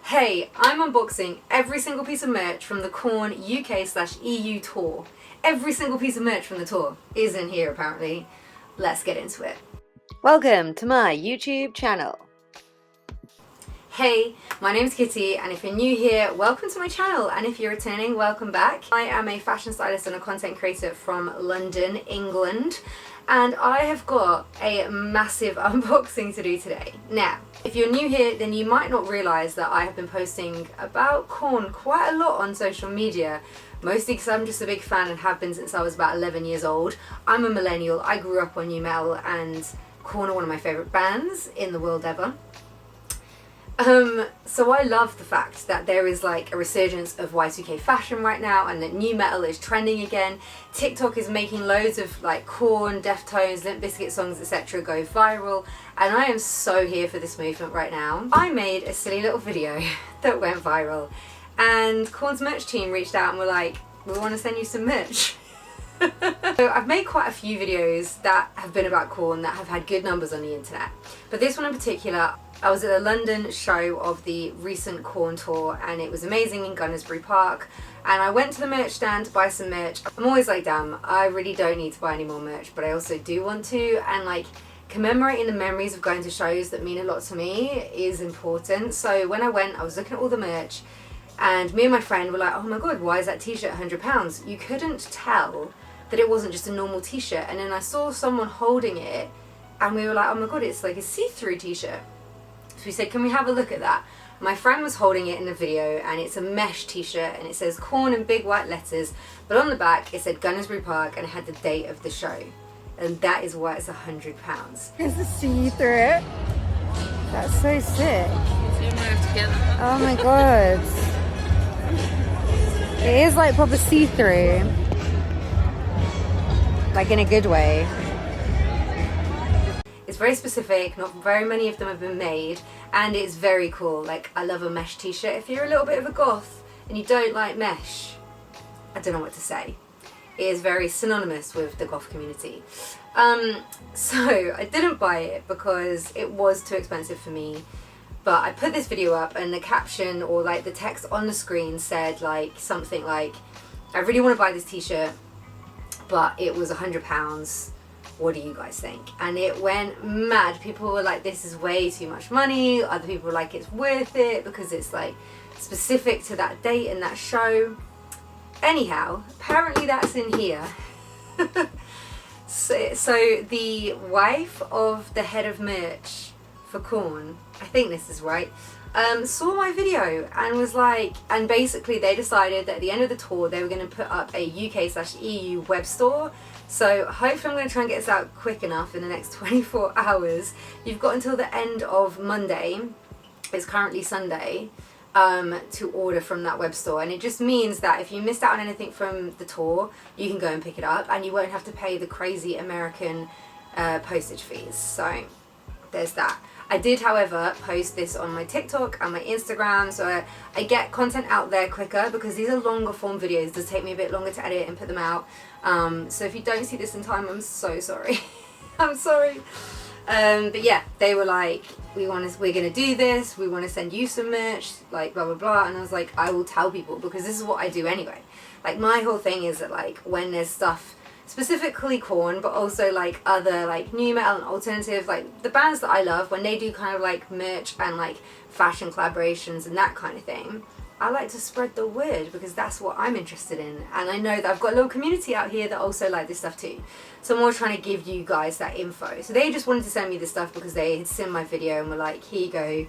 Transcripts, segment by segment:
Hey, I'm unboxing every single piece of merch from the Korn UK/EU tour. Every single piece of merch from the tour is in here apparently. Let's get into it. Welcome to my YouTube channel. Hey, my name's Kitty, and if you're new here, welcome to my channel, and if you're returning, welcome back. I am a fashion stylist and a content creator from London, England, and I have got a massive unboxing to do today. Now, if you're new here, then you might not realise that I have been posting about Korn quite a lot on social media, mostly because I'm just a big fan and have been since I was about 11 years old. I'm a millennial, I grew up on new metal, and Korn are one of my favourite bands in the world ever. So I love the fact that there is like a resurgence of Y2K fashion right now, and that new metal is trending again. TikTok is making loads of like Korn, Deftones, Limp Bizkit songs, etc. go viral, and I am so here for this movement right now. I made a silly little video that went viral, and Korn's merch team reached out and were like, we want to send you some merch. So I've made quite a few videos that have been about Korn that have had good numbers on the internet, but this one in particular, I was at a London show of the recent Korn tour, and it was amazing in Gunnersbury Park, and I went to the merch stand to buy some merch. I'm always like, damn, I really don't need to buy any more merch, but I also do want to, and like commemorating the memories of going to shows that mean a lot to me is important. So when I went, I was looking at all the merch, and me and my friend were like, oh my god, why is that t-shirt £100? You couldn't tell that it wasn't just a normal t-shirt, and then I saw someone holding it, and we were like, oh my god, it's like a see-through t-shirt. So we said, can we have a look at that? My friend was holding it in the video, and it's a mesh t-shirt, and it says Korn in big white letters, but on the back it said Gunnersbury Park, and it had the date of the show, and that is why it's £100. It's a see-through. That's so sick. Oh my god. It is like proper see-through. Like in a good way. It's very specific, not very many of them have been made, and it's very cool. Like, I love a mesh t-shirt. If you're a little bit of a goth and you don't like mesh, I don't know what to say. It is very synonymous with the goth community. So I didn't buy it because it was too expensive for me, but I put this video up, and the caption, or like the text on the screen, said like something like, I really want to buy this t-shirt, but it was £100. What do you guys think? And it went mad. People were like, this is way too much money. Other people were like, it's worth it because it's like specific to that date and that show. Anyhow, apparently that's in here. So the wife of the head of merch for Korn, I think this is right, saw my video and was like, and basically they decided that at the end of the tour they were going to put up a UK/EU web store. So hopefully I'm going to try and get this out quick enough in the next 24 hours. You've got until the end of Monday, it's currently Sunday, to order from that web store, and it just means that if you missed out on anything from the tour, you can go and pick it up, and you won't have to pay the crazy American postage fees. So there's that. I did, however, post this on my TikTok and my Instagram, so I get content out there quicker, because these are longer form videos. It does take me a bit longer to edit and put them out. So if you don't see this in time, I'm so sorry. I'm sorry. But yeah, they were like, we're gonna do this, we want to send you some merch, like blah blah blah, and I was like, I will tell people, because this is what I do anyway. Like, my whole thing is that like, when there's stuff, specifically Korn, but also like other like new metal and alternative, like the bands that I love, when they do kind of like merch and like fashion collaborations and that kind of thing, I like to spread the word, because that's what I'm interested in, and I know that I've got a little community out here that also like this stuff too. So I'm always trying to give you guys that info. So they just wanted to send me this stuff because they had seen my video and were like, here you go,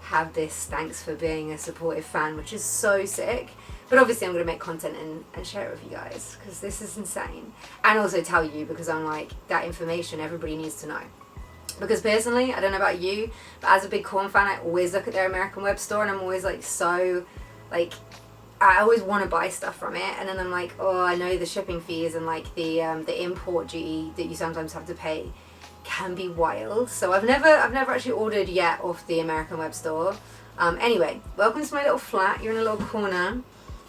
have this, thanks for being a supportive fan, which is so sick. But obviously I'm going to make content and share it with you guys, because this is insane. And also tell you, because I'm like, that information everybody needs to know. Because personally, I don't know about you, but as a big Korn fan, I always look at their American web store, and I'm always like, so, like, I always want to buy stuff from it, and then I'm like, oh, I know the shipping fees and like the import duty that you sometimes have to pay can be wild. So I've never actually ordered yet off the American web store. Anyway, welcome to my little flat. You're in a little corner.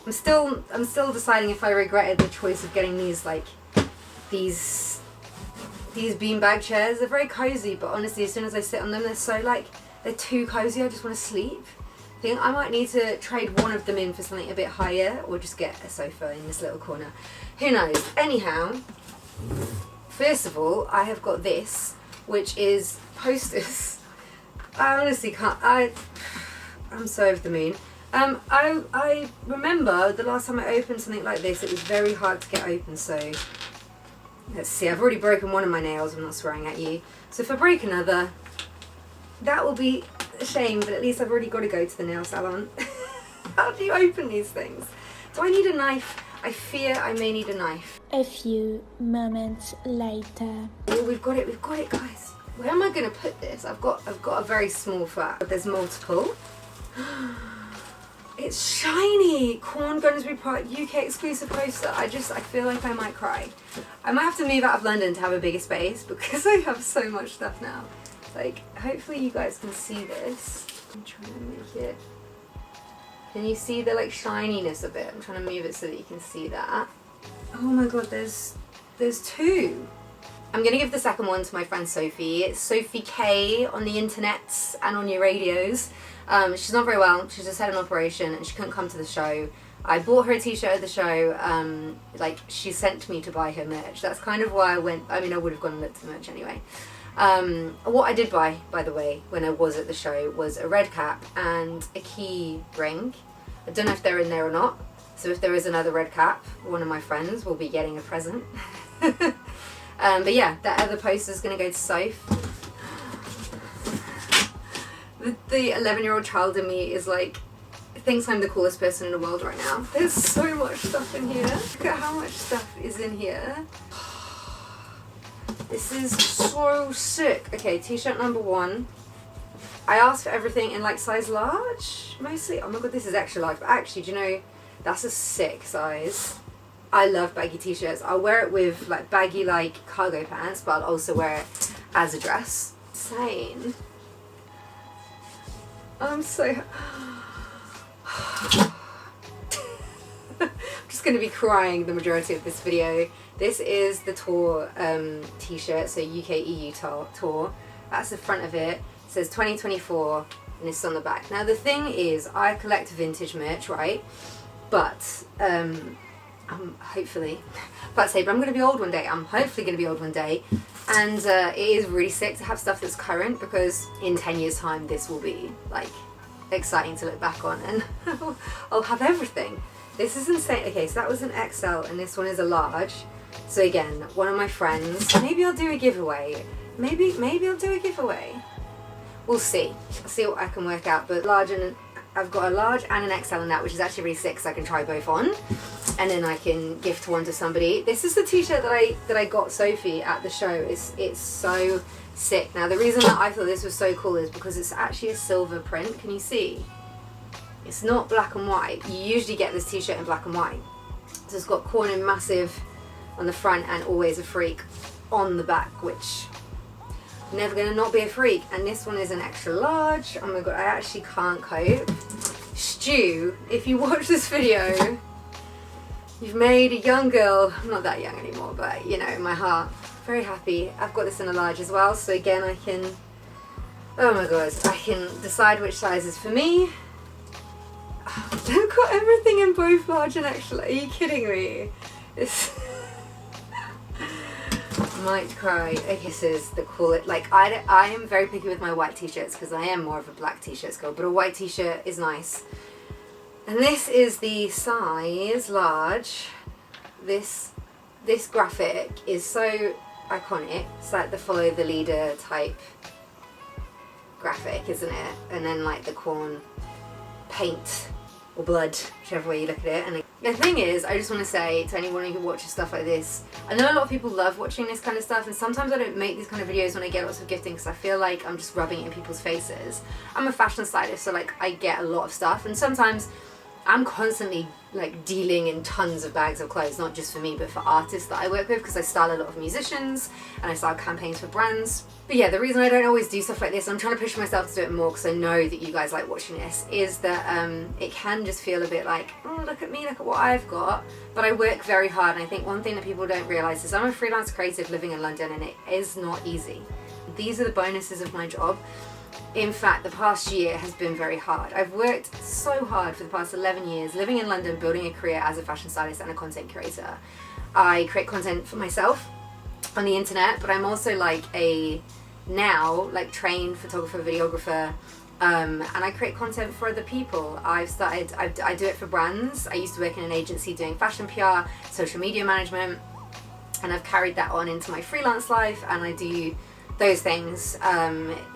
I'm still deciding if I regretted the choice of getting these like these beanbag chairs. They're very cozy, but honestly, as soon as I sit on them, they're so like, they're too cozy. I just want to sleep. think I might need to trade one of them in for something a bit higher, or just get a sofa in this little corner. Who knows? Anyhow, first of all, I have got this, which is posters. I honestly can't. I'm so over the moon. I remember the last time I opened something like this, it was very hard to get open, so let's see. I've already broken one of my nails, I'm not swearing at you. So if I break another, that will be a shame, but at least I've already got to go to the nail salon. How do you open these things? Do I need a knife? I fear I may need a knife. A few moments later. Oh, we've got it, guys. Where am I going to put this? I've got a very small flat, but there's multiple. It's shiny! Korn Grimsby Park UK exclusive poster. I feel like I might cry. I might have to move out of London to have a bigger space because I have so much stuff now. Like, hopefully you guys can see this. I'm trying to make it. Can you see the like shininess of it? I'm trying to move it so that you can see that. Oh my god, there's two. I'm going to give the second one to my friend Sophie. It's Sophie K on the internets and on your radios. She's not very well. She just had an operation and she couldn't come to the show. I bought her a t-shirt at the show. Like, she sent me to buy her merch. That's kind of why I went. I mean, I would have gone and looked at the merch anyway. What I did buy, by the way, when I was at the show was a red cap and a key ring. I don't know if they're in there or not. So if there is another red cap, one of my friends will be getting a present. But yeah, that other poster is going to go to Soph. The 11-year-old child in me is like, thinks I'm the coolest person in the world right now. There's so much stuff in here. Look at how much stuff is in here. This is so sick. Okay, t-shirt number 1. I asked for everything in like size large, mostly. Oh my god, this is extra large. But actually, do you know, that's a sick size. I love baggy t-shirts. I'll wear it with like baggy like cargo pants, but I'll also wear it as a dress. Insane. I'm so... I'm just going to be crying the majority of this video. This is the tour t-shirt, so UK EU tour. That's the front of it. It says 2024 and it's on the back. Now the thing is, I collect vintage merch, right? But hopefully, but I'm going to be old one day. I'm hopefully going to be old one day, and it is really sick to have stuff that's current, because in 10 years time this will be like exciting to look back on, and I'll have everything. This is insane. Okay, so that was an XL and this one is a large. So again, one of my friends, maybe I'll do a giveaway. Maybe I'll do a giveaway. We'll see. I'll see what I can work out. But large, and I've got a large and an XL in that, which is actually really sick, so I can try both on, and then I can gift one to somebody. This is the t-shirt that I got Sophie at the show. It's so sick. Now the reason that I thought this was so cool is because it's actually a silver print. Can you see? It's not black and white. You usually get this t-shirt in black and white. So it's got Korn in massive on the front and Always a Freak on the back, which never gonna not be a freak. And this one is an extra large. Oh my god, I actually can't cope. Stu, if you watch this video, you've made a young girl, I'm not that young anymore, but you know, in my heart, very happy. I've got this in a large as well, so again I can, oh my god, I can decide which size is for me. I've got everything in both large and extra. Are you kidding me? It's might cry. Okay, this is the coolest. Like, I am very picky with my white t-shirts because I am more of a black t-shirts girl, but a white t-shirt is nice. And this is the size large. This graphic is so iconic. It's like the follow the leader type graphic, isn't it? And then like the Korn paint or blood, whichever way you look at it. And the thing is, I just want to say to anyone who watches stuff like this, I know a lot of people love watching this kind of stuff, and sometimes I don't make these kind of videos when I get lots of gifting because I feel like I'm just rubbing it in people's faces. I'm a fashion stylist, so like I get a lot of stuff, and sometimes I'm constantly like dealing in tons of bags of clothes, not just for me but for artists that I work with, because I style a lot of musicians and I style campaigns for brands. But yeah, the reason I don't always do stuff like this, I'm trying to push myself to do it more because I know that you guys like watching this, is that it can just feel a bit like, oh, look at me, look at what I've got. But I work very hard, and I think one thing that people don't realise is I'm a freelance creative living in London, and it is not easy. These are the bonuses of my job. In fact, the past year has been very hard. I've worked so hard for the past 11 years, living in London, building a career as a fashion stylist and a content creator. I create content for myself on the internet, but I'm also like a trained photographer, videographer, and I create content for other people. I do it for brands. I used to work in an agency doing fashion PR, social media management, and I've carried that on into my freelance life, and I do those things,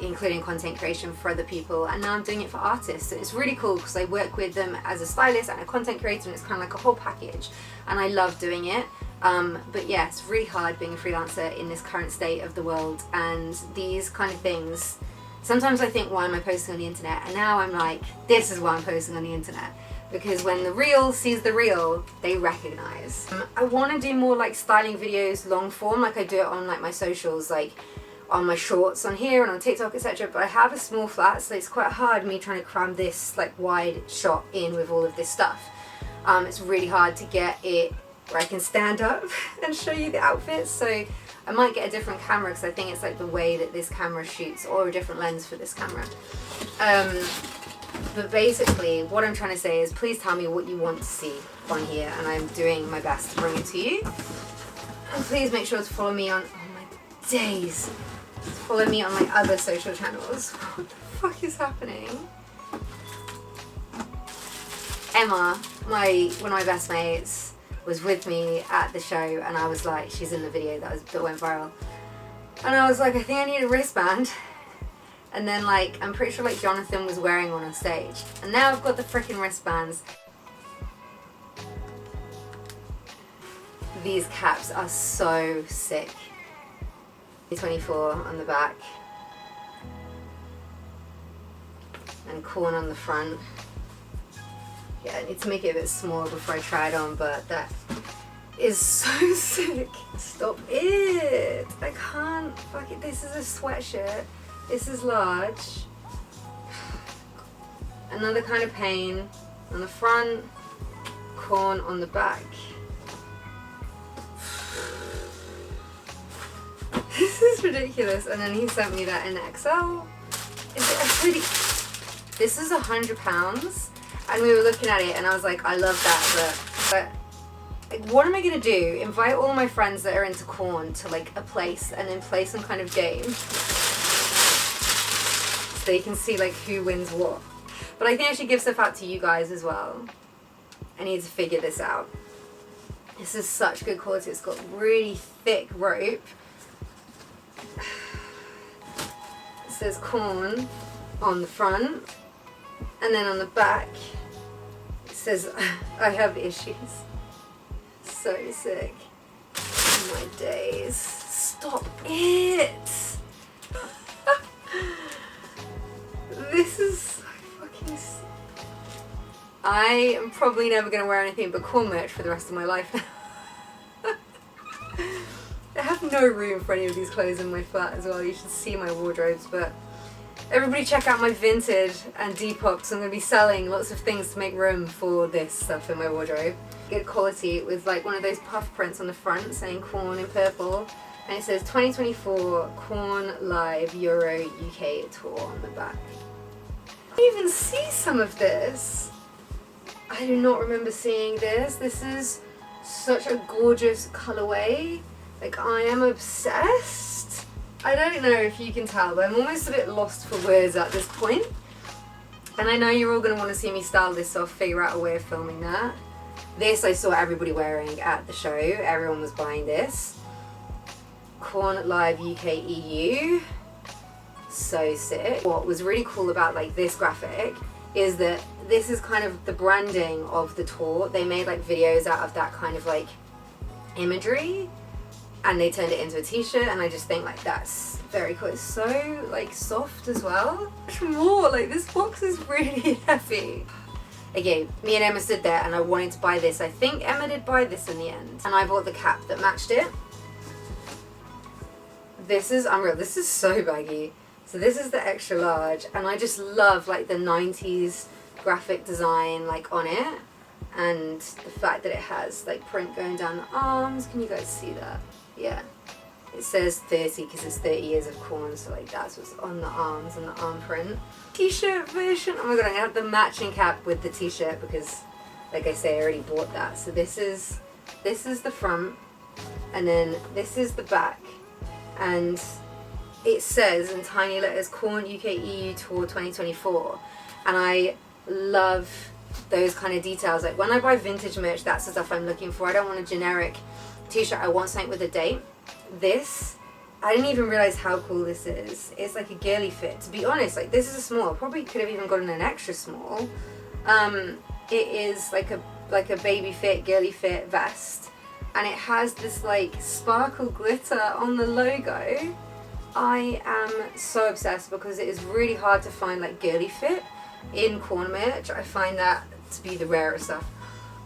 including content creation for other people, and now I'm doing it for artists. So it's really cool because I work with them as a stylist and a content creator, and it's kind of like a whole package, and I love doing it. But yeah, it's really hard being a freelancer in this current state of the world, and these kind of things, sometimes I think, why am I posting on the internet? And now I'm like, this is why I'm posting on the internet. Because when the real sees the real, they recognize. I want to do more like styling videos, long form, like I do it on like my socials, like on my shorts on here and on TikTok, etc. But I have a small flat, so it's quite hard me trying to cram this like wide shot in with all of this stuff. It's really hard to get it where I can stand up and show you the outfits. So I might get a different camera because I think it's like the way that this camera shoots, or a different lens for this camera. But basically what I'm trying to say is, please tell me what you want to see on here, and I'm doing my best to bring it to you. And please make sure to follow me on, oh my days, follow me on my other social channels. What the fuck is happening? Emma, one of my best mates, was with me at the show, and I was like, she's in the video that went viral, and I was like, I think I need a wristband. And then like, I'm pretty sure like Jonathan was wearing one on stage, and now I've got the freaking wristbands. These caps are so sick. 24 on the back and Korn on the front. Yeah, I need to make it a bit smaller before I try it on, but that is so sick. Stop it! I can't fuck it. This is a sweatshirt. This is large. Another kind of pain on the front, Korn on the back. This is ridiculous. And then he sent me that in XL. Is it a hoodie? This is £100, and we were looking at it, and I was like, I love that, but what am I gonna do? Invite all of my friends that are into Korn to like a place and then play some kind of game so you can see like who wins what. But I think I should give stuff out to you guys as well. I need to figure this out. This is such good quality. It's got really thick rope. It says Korn on the front, and then on the back it says I have issues. So sick. Oh my days. Stop it! This is so fucking sick. I am probably never going to wear anything but Korn merch for the rest of my life now. I have no room for any of these clothes in my flat as well. You should see my wardrobes, but everybody check out my Vinted and Depop, because I'm going to be selling lots of things to make room for this stuff in my wardrobe. Good quality with like one of those puff prints on the front saying Korn in purple, and it says 2024 Korn Live Euro UK Tour on the back. I didn't even see some of this. I do not remember seeing this. This is such a gorgeous colourway. Like, I am obsessed. I don't know if you can tell, but I'm almost a bit lost for words at this point. And I know you're all going to want to see me style this, so I'll figure out a way of filming that. This I saw everybody wearing at the show. Everyone was buying this. Korn Live UK EU. So sick. What was really cool about like this graphic is that this is kind of the branding of the tour. They made like videos out of that kind of like imagery, and they turned it into a t-shirt, and I just think like that's very cool. It's so like soft as well. Much more, like this box is really heavy. Again, me and Emma stood there and I wanted to buy this. I think Emma did buy this in the end, and I bought the cap that matched it. This is unreal. This is so baggy. So this is the extra large, and I just love like the 90s graphic design like on it, and the fact that it has like print going down the arms. Can you guys see that? Yeah, It says 30 because it's 30 years of Korn, so like that's what's on the arms and the arm print. T-shirt version. Oh my god, I'm gonna have the matching cap with the t-shirt because, like I say, I already bought that. So this is the front, and then this is the back, and it says in tiny letters Korn UK EU Tour 2024, and I love those kind of details. Like when I buy vintage merch, that's the stuff I'm looking for. I don't want a generic t-shirt, I want something with a date. This, I didn't even realize how cool this is. It's like a girly fit. To be honest, like this is a small. I probably could have even gotten an extra small. It is like a baby fit, girly fit vest, and it has this like sparkle glitter on the logo. I am so obsessed because it is really hard to find like girly fit in Korn merch. I find that to be the rarest stuff.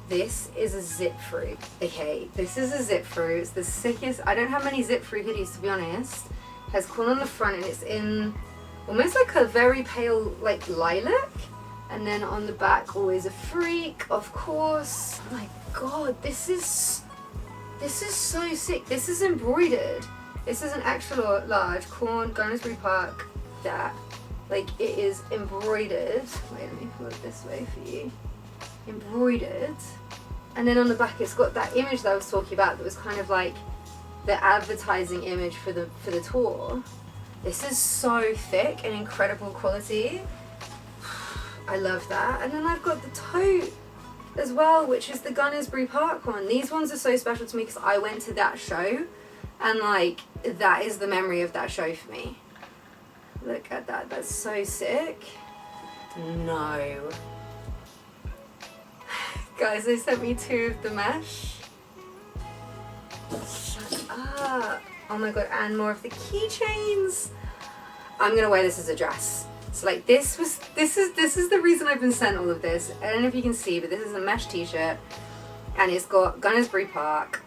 This is a zip through. Okay, this is a zip through. It's the sickest. I don't have many zip through hoodies, to be honest. It has Korn on the front and it's in almost like a very pale like lilac. And then on the back, always a freak, of course. Oh my god, this is so sick. This is embroidered. This is an extra large Korn, Gunnersbury Park, that. Like it is embroidered. Wait, let me pull it this way for you. Embroidered. And then on the back it's got that image that I was talking about that was kind of like the advertising image for the tour. This is so thick and incredible quality. I love that. And then I've got the tote as well, which is the Gunnersbury Park one. These ones are so special to me because I went to that show and like that is the memory of that show for me. Look at that, that's so sick. No. Guys, they sent me 2 of the mesh. Shut up. Oh my god, and more of the keychains. I'm gonna wear this as a dress. So like this is the reason I've been sent all of this. I don't know if you can see, but this is a mesh t-shirt and it's got Gunnersbury Park,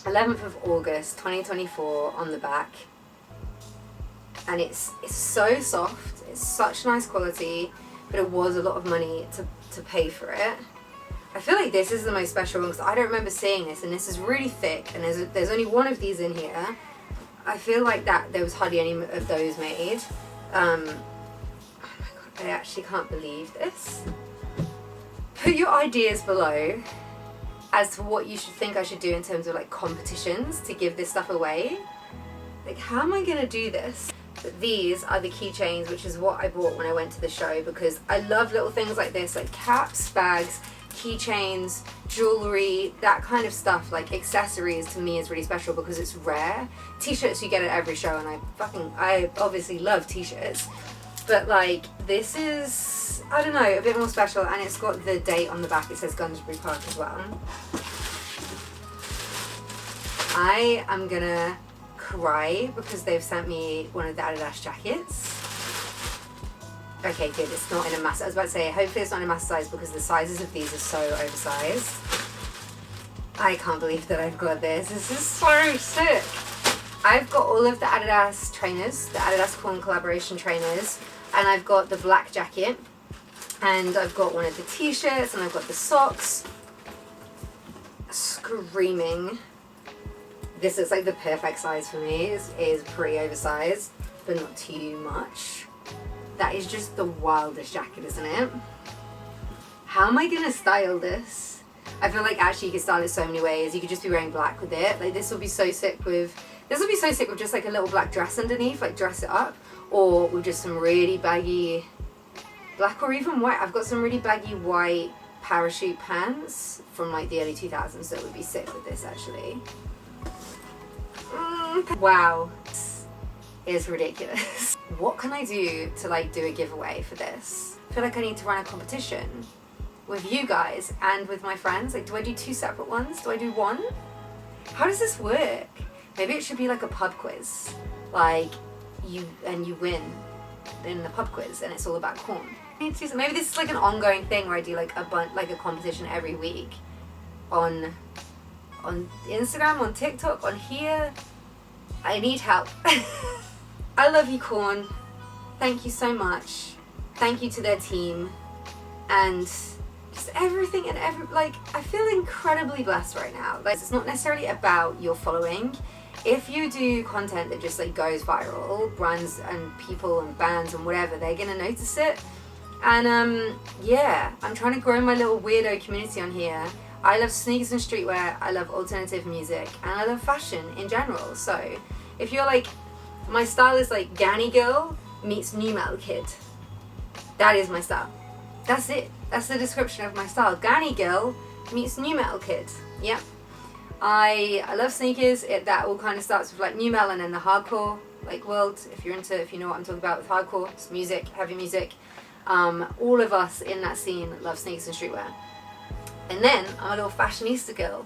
11th of August 2024 on the back. And it's so soft, it's such nice quality, but it was a lot of money to pay for it. I feel like this is the most special one because I don't remember seeing this, and this is really thick, and there's only one of these in here. I feel like that there was hardly any of those made. Oh my god, I actually can't believe this. Put your ideas below as to what you should think I should do in terms of like competitions to give this stuff away. Like how am I gonna do this? But these are the keychains, which is what I bought when I went to the show because I love little things like this, like caps, bags, keychains, jewelry, that kind of stuff. Like accessories to me is really special because it's rare. T-shirts you get at every show, and I obviously love t-shirts, but like this is, I don't know, a bit more special, and it's got the date on the back. It says Gunnersbury Park as well. I am gonna cry because they've sent me one of the Andddd jackets. Okay, good, it's not in a mass. I was about to say, hopefully it's not in a mass size because the sizes of these are so oversized. I can't believe that I've got this. This is so sick. I've got all of the Andddd trainers, the Andddd Korn collaboration trainers, and I've got the black jacket, and I've got one of the t-shirts, and I've got the socks. Screaming. This is like the perfect size for me. It is pretty oversized, but not too much. That is just the wildest jacket, isn't it? How am I gonna style this? I feel like actually you could style it so many ways. You could just be wearing black with it. Like this would be so sick with just like a little black dress underneath, like dress it up, or with just some really baggy black or even white. I've got some really baggy white parachute pants from like the early 2000s that would be sick with this actually. Wow, this is ridiculous. What can I do to like do a giveaway for this? I feel like I need to run a competition with you guys and with my friends. Like, do I do 2 separate ones? Do I do 1? How does this work? Maybe it should be like a pub quiz. Like, you win in the pub quiz and it's all about Korn. Maybe this is like an ongoing thing where I do like a competition every week on Instagram, on TikTok, on here. I need help. I love you, Korn. Thank you so much. Thank you to their team and just everything and like I feel incredibly blessed right now. Like it's not necessarily about your following. if you do content that just like goes viral, brands and people and bands and whatever, they're gonna notice it. And yeah, I'm trying to grow my little weirdo community on here. I love sneakers and streetwear, I love alternative music, and I love fashion in general. So if you're like, my style is like Ganny girl meets new metal kid. That is my style. That's it. That's the description of my style. Ganny girl meets new metal kid. Yep. I love sneakers. That all kind of starts with like new metal and then the hardcore like world. If you know what I'm talking about with hardcore, it's music, heavy music. All of us in that scene love sneakers and streetwear. And then I'm a little fashionista girl,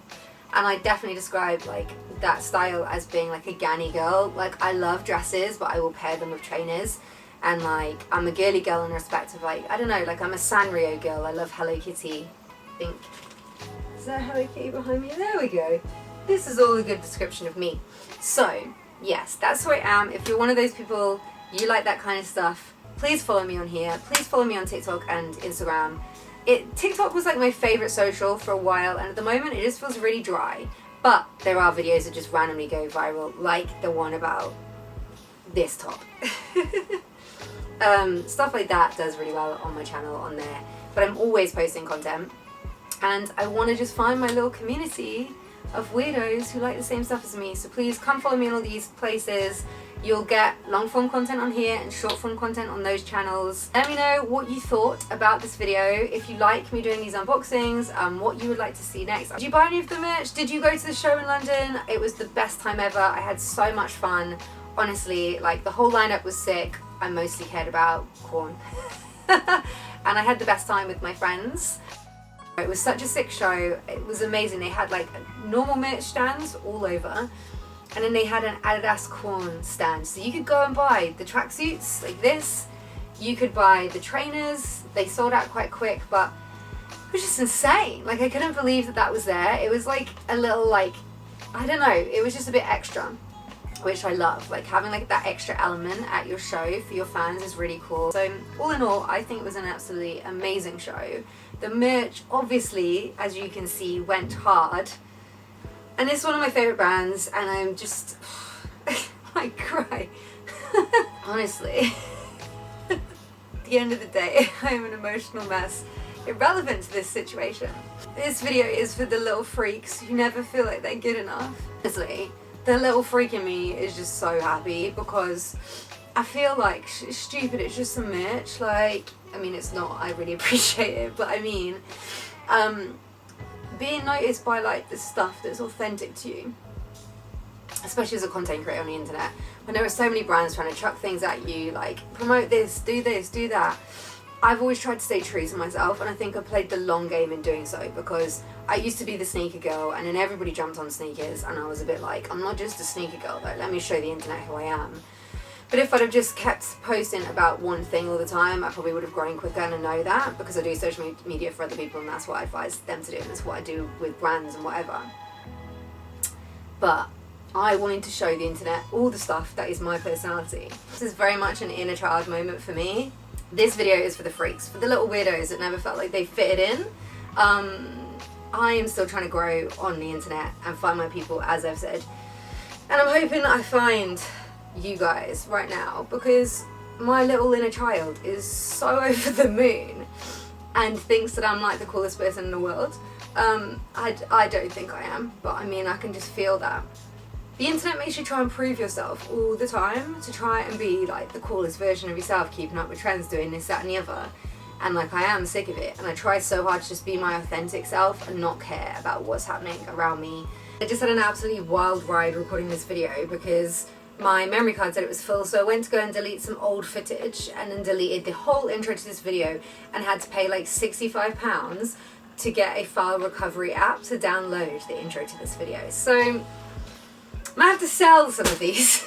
and I definitely describe like that style as being like a Ganny girl. Like I love dresses, but I will pair them with trainers. And like I'm a girly girl in respect of like, I don't know, like I'm a Sanrio girl. I love Hello Kitty. I think, is that Hello Kitty behind me? There we go. This is all a good description of me. So yes, that's who I am. If you're one of those people, you like that kind of stuff, please follow me on here. Please follow me on TikTok and Instagram. TikTok was like my favorite social for a while, and at the moment it just feels really dry. But there are videos that just randomly go viral, like the one about this top. Stuff like that does really well on my channel on there. But I'm always posting content, and I want to just find my little community of weirdos who like the same stuff as me. So please come follow me on all these places. You'll get long form content on here and short form content on those channels. Let me know what you thought about this video. If you like me doing these unboxings, what you would like to see next. Did you buy any of the merch? Did you go to the show in London? It was the best time ever. I had so much fun. Honestly, like the whole lineup was sick. I mostly cared about Korn. And I had the best time with my friends. It was such a sick show. It was amazing. They had like normal merch stands all over. And then they had an Andddd Korn stand. So you could go and buy the tracksuits like this. You could buy the trainers. They sold out quite quick, but it was just insane. Like I couldn't believe that that was there. It was like a little like, I don't know, it was just a bit extra, which I love. Like having like that extra element at your show for your fans is really cool. So all in all, I think it was an absolutely amazing show. The merch, obviously, as you can see, went hard. And it's one of my favourite bands, and I'm just, I cry. Honestly, at the end of the day, I'm an emotional mess, irrelevant to this situation. This video is for the little freaks who never feel like they're good enough. Honestly, the little freak in me is just so happy because I feel like it's stupid, it's just some merch. Like, I mean, it's not, I really appreciate it, but I mean, being noticed by like the stuff that's authentic to you, especially as a content creator on the internet, when there are so many brands trying to chuck things at you, like promote this, do that. I've always tried to stay true to myself, and I think I played the long game in doing so, because I used to be the sneaker girl, and then everybody jumped on sneakers, and I was a bit like, I'm not just a sneaker girl though, let me show the internet who I am. But if I'd have just kept posting about one thing all the time, I probably would have grown quicker, and I know that because I do social media for other people, and that's what I advise them to do, and that's what I do with brands and whatever. But I wanted to show the internet all the stuff that is my personality. This is very much an inner child moment for me. This video is for the freaks, for the little weirdos that never felt like they fitted in. I am still trying to grow on the internet and find my people, as I've said. And I'm hoping that I find you guys right now, because my little inner child is so over the moon and thinks that I'm like the coolest person in the world. I don't think I am, but I mean, I can just feel that. The internet makes you try and prove yourself all the time, to try and be like the coolest version of yourself, keeping up with trends, doing this, that and the other. And like, I am sick of it, and I try so hard to just be my authentic self and not care about what's happening around me. I just had an absolutely wild ride recording this video because my memory card said it was full, so I went to go and delete some old footage and then deleted the whole intro to this video and had to pay like £65 to get a file recovery app to download the intro to this video. So I might have to sell some of these.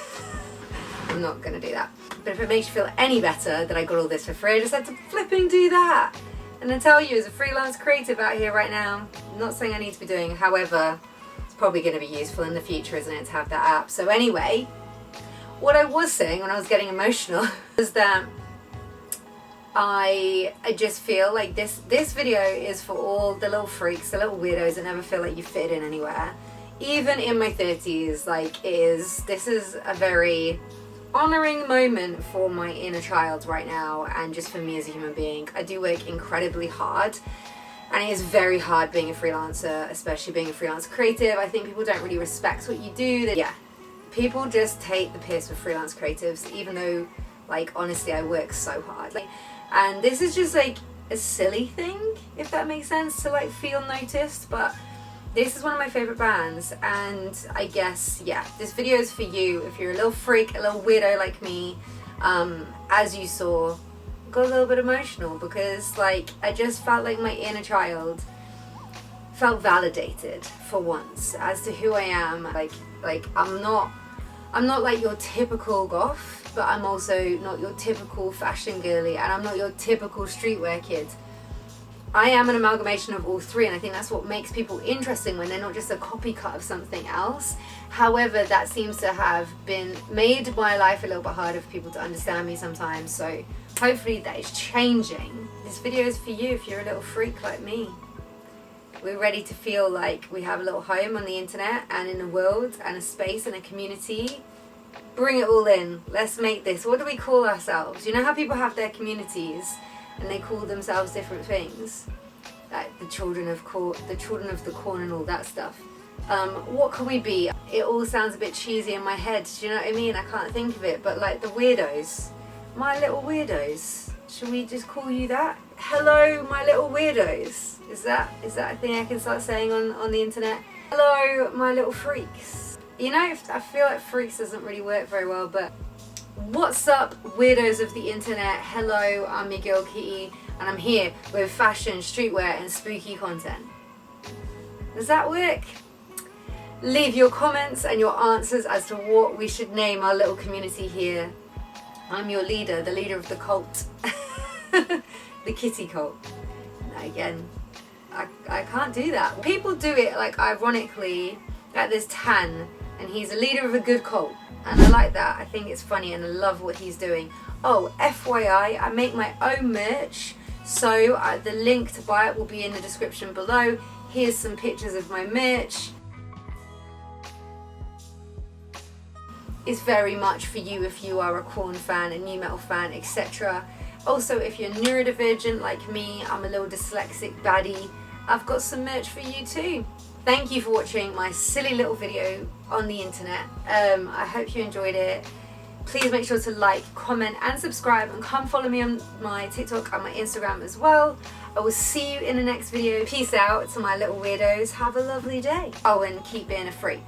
I'm not gonna do that. But if it makes you feel any better that I got all this for free, I just had to flipping do that. And I tell you, as a freelance creative out here right now, I'm not saying I need to be doing, however, it's probably gonna be useful in the future, isn't it, to have that app. So anyway, what I was saying when I was getting emotional was that I just feel like this video is for all the little freaks, the little weirdos that never feel like you fit in anywhere. even in my 30s, like this is a very honoring moment for my inner child right now, and just for me as a human being. I do work incredibly hard, and it is very hard being a freelancer, especially being a freelance creative. I think people don't really respect what you do. Yeah, people just take the piss with freelance creatives, even though, like, honestly, I work so hard. And this is just like a silly thing, if that makes sense, to like feel noticed, but this is one of my favorite bands, and I guess, yeah, this video is for you if you're a little freak, a little weirdo like me. As you saw, got a little bit emotional because, like, I just felt like my inner child felt validated for once as to who I am. Like I'm not like your typical goth, but I'm also not your typical fashion girly, and I'm not your typical streetwear kid. I am an amalgamation of all three, and I think that's what makes people interesting when they're not just a copycat of something else. However, that seems to have made my life a little bit harder for people to understand me sometimes, so hopefully that is changing. This video is for you if you're a little freak like me. We're ready to feel like we have a little home on the internet and in the world and a space and a community. Bring it all in. Let's make this. What do we call ourselves? You know how people have their communities and they call themselves different things, like the children of the corn and all that stuff. What can we be? It all sounds a bit cheesy in my head, do you know what I mean? I can't think of it, but like the weirdos. My little weirdos. Should we just call you that? Hello, my little weirdos. Is that a thing I can start saying on the internet? Hello, my little freaks. You know, I feel like freaks doesn't really work very well, but what's up, weirdos of the internet? Hello, I'm your girl Kitty, and I'm here with fashion, streetwear, and spooky content. Does that work? Leave your comments and your answers as to what we should name our little community here. I'm your leader, the leader of the cult. The kitty cult. Now again, I can't do that. People do it, like, ironically, like there's Tan, and he's a leader of a good cult. And I like that. I think it's funny and I love what he's doing. Oh, FYI, I make my own merch, so the link to buy it will be in the description below. Here's some pictures of my merch. It's very much for you if you are a Korn fan, a new metal fan, etc. Also, if you're neurodivergent like me, I'm a little dyslexic baddie, I've got some merch for you too. Thank you for watching my silly little video on the internet. I hope you enjoyed it. Please make sure to like, comment and subscribe, and come follow me on my TikTok and my Instagram as well. I will see you in the next video. Peace out to my little weirdos. Have a lovely day. Oh, and keep being a freak.